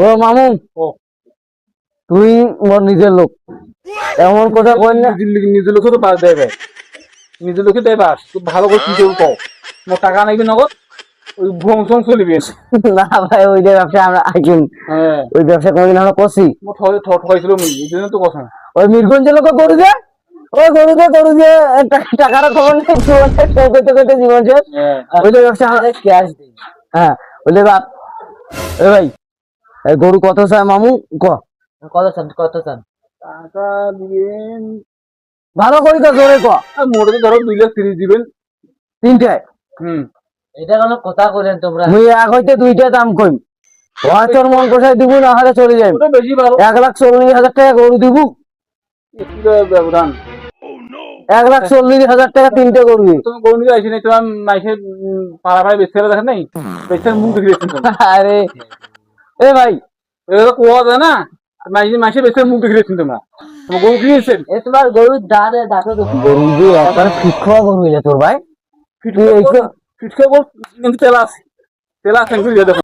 ও মামু, ও তুই মোর নিজের লোক, এমন কথা কই না। নিজের লোকে তো পাস দেয় ভাই, নিজের লোকে দেয় পাস। তুই ভালো করে কি করবো কও। মোর টাকা নাইবি নগদ, ওই ভুয়ং সং চলিবি। না ভাই, ওই যে ব্যবসা আমরা আইকিন, হ্যাঁ, ওই ব্যবসা কোনদিন আমরা করছি। মোর ঠকাইছিল এই জন্য তো কথা। ওই মিরগঞ্জের লোক গরু যে, ওই গরু যে টাকার খবর নেই, জীবন শেষ করতে করতে জীবন শেষ। হ্যাঁ, ওই যে ব্যবসা ক্যাশ দিই। হ্যাঁ, ওই যে বাপ, এ ভাই, এই গরু কত চায় মামু? কত চান? টাকা দিবেন ভালো করি তো, জোরে ক। মোটে তো ধরো 2,30,000 দিবেন। তিনটায় হুম, এটা কোনো কথা কইলেন তোমরা? মুই এক হইতে দুইটা দাম কইম, তোর মন কোথায় দিব, না হলে চলে যাই। ওটা বেশি ভালো। 1,40,000 টাকা গরু দিব, একটু ব্যবধান। 1,40,000 টাকা তিনটে গরু। তুমি গরু নিয়ে আইসি নাই, তোমার মাইসের পাড়া ভাই বেচতে দেখেন নাই, বেচার মুখ দেখে দেখছেন তুমি। আরে এ ভাই, এটা তো কোয়া যায় না, মাইসের বেচার মুখ দেখে দেখছেন তোমরা। তোমার গরু কিনেছেন এ তোমার গরুর দাঁড়ে ডাকো তো। গরু যে একবারে ফিট খাওয়া গরু হইলে তোর ভাই, তুই এই ফিটকে গরু কিন্তু তেলা আছে, তেলা আছে দেখো।